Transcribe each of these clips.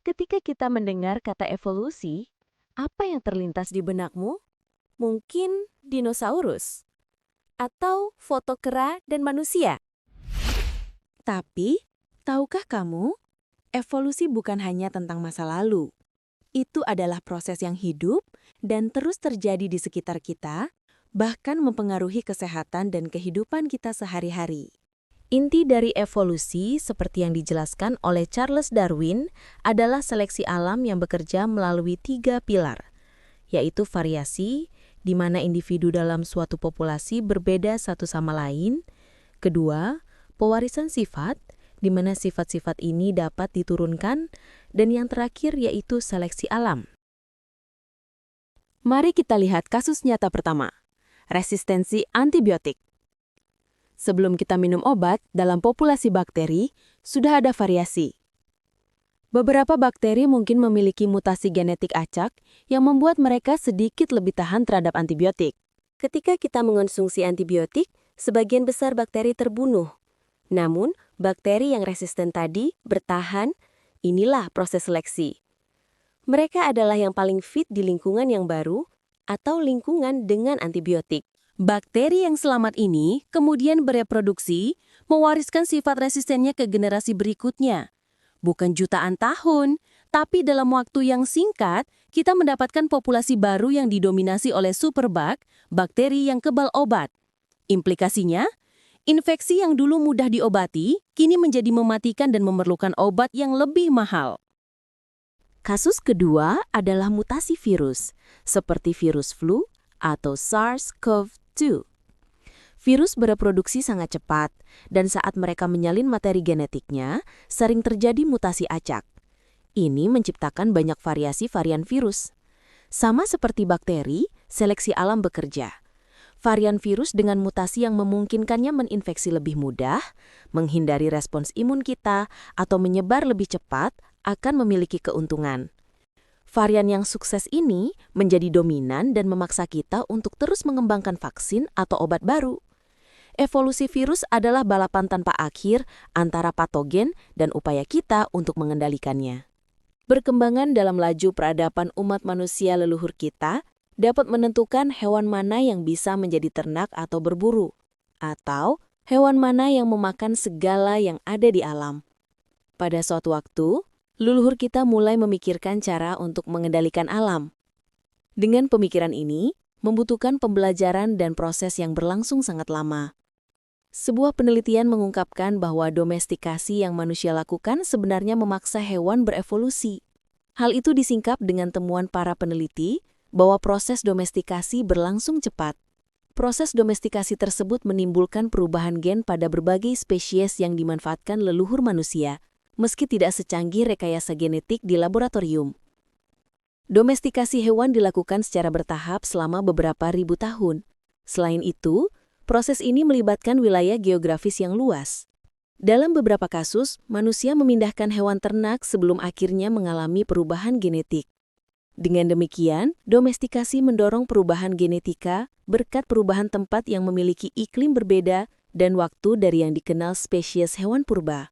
Ketika kita mendengar kata evolusi, apa yang terlintas di benakmu? Mungkin dinosaurus atau foto kera dan manusia. Tapi, tahukah kamu, evolusi bukan hanya tentang masa lalu. Itu adalah proses yang hidup dan terus terjadi di sekitar kita, bahkan mempengaruhi kesehatan dan kehidupan kita sehari-hari. Inti dari evolusi, seperti yang dijelaskan oleh Charles Darwin, adalah seleksi alam yang bekerja melalui 3 pilar, yaitu variasi, di mana individu dalam suatu populasi berbeda satu sama lain. Kedua, pewarisan sifat, di mana sifat-sifat ini dapat diturunkan. Dan yang terakhir yaitu seleksi alam. Mari kita lihat kasus nyata pertama, resistensi antibiotik. Sebelum kita minum obat, dalam populasi bakteri, sudah ada variasi. Beberapa bakteri mungkin memiliki mutasi genetik acak yang membuat mereka sedikit lebih tahan terhadap antibiotik. Ketika kita mengonsumsi antibiotik, sebagian besar bakteri terbunuh. Namun, bakteri yang resisten tadi bertahan. Inilah proses seleksi. Mereka adalah yang paling fit di lingkungan yang baru atau lingkungan dengan antibiotik. Bakteri yang selamat ini kemudian bereproduksi, mewariskan sifat resistennya ke generasi berikutnya. Bukan jutaan tahun, tapi dalam waktu yang singkat, kita mendapatkan populasi baru yang didominasi oleh superbug, bakteri yang kebal obat. Implikasinya, infeksi yang dulu mudah diobati, kini menjadi mematikan dan memerlukan obat yang lebih mahal. Kasus kedua adalah mutasi virus, seperti virus flu atau SARS-CoV-2. Virus bereproduksi sangat cepat, dan saat mereka menyalin materi genetiknya, sering terjadi mutasi acak. Ini menciptakan banyak variasi varian virus. Sama seperti bakteri, seleksi alam bekerja. Varian virus dengan mutasi yang memungkinkannya menginfeksi lebih mudah, menghindari respons imun kita, atau menyebar lebih cepat, akan memiliki keuntungan. Varian yang sukses ini menjadi dominan dan memaksa kita untuk terus mengembangkan vaksin atau obat baru. Evolusi virus adalah balapan tanpa akhir antara patogen dan upaya kita untuk mengendalikannya. Perkembangan dalam laju peradaban umat manusia leluhur kita dapat menentukan hewan mana yang bisa menjadi ternak atau berburu, atau hewan mana yang memakan segala yang ada di alam. Pada suatu waktu, leluhur kita mulai memikirkan cara untuk mengendalikan alam. Dengan pemikiran ini, membutuhkan pembelajaran dan proses yang berlangsung sangat lama. Sebuah penelitian mengungkapkan bahwa domestikasi yang manusia lakukan sebenarnya memaksa hewan berevolusi. Hal itu disingkap dengan temuan para peneliti bahwa proses domestikasi berlangsung cepat. Proses domestikasi tersebut menimbulkan perubahan gen pada berbagai spesies yang dimanfaatkan leluhur manusia, meski tidak secanggih rekayasa genetik di laboratorium. Domestikasi hewan dilakukan secara bertahap selama beberapa ribu tahun. Selain itu, proses ini melibatkan wilayah geografis yang luas. Dalam beberapa kasus, manusia memindahkan hewan ternak sebelum akhirnya mengalami perubahan genetik. Dengan demikian, domestikasi mendorong perubahan genetika berkat perubahan tempat yang memiliki iklim berbeda dan waktu dari yang dikenal spesies hewan purba.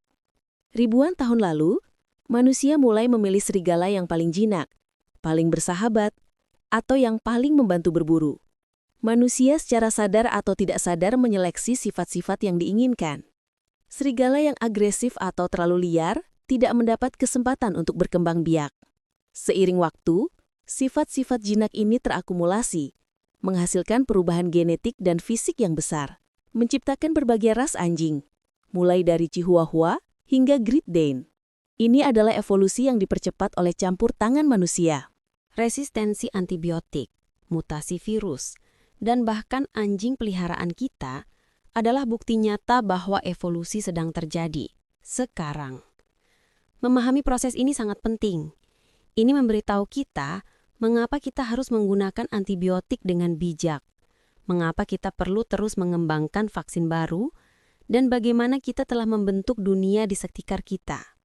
Ribuan tahun lalu, manusia mulai memilih serigala yang paling jinak, paling bersahabat, atau yang paling membantu berburu. Manusia secara sadar atau tidak sadar menyeleksi sifat-sifat yang diinginkan. Serigala yang agresif atau terlalu liar tidak mendapat kesempatan untuk berkembang biak. Seiring waktu, sifat-sifat jinak ini terakumulasi, menghasilkan perubahan genetik dan fisik yang besar, menciptakan berbagai ras anjing, mulai dari Chihuahua hingga Great Dane. Ini adalah evolusi yang dipercepat oleh campur tangan manusia. Resistensi antibiotik, mutasi virus, dan bahkan anjing peliharaan kita adalah bukti nyata bahwa evolusi sedang terjadi sekarang. Memahami proses ini sangat penting. Ini memberitahu kita mengapa kita harus menggunakan antibiotik dengan bijak, mengapa kita perlu terus mengembangkan vaksin baru, dan bagaimana kita telah membentuk dunia di sekitar kita.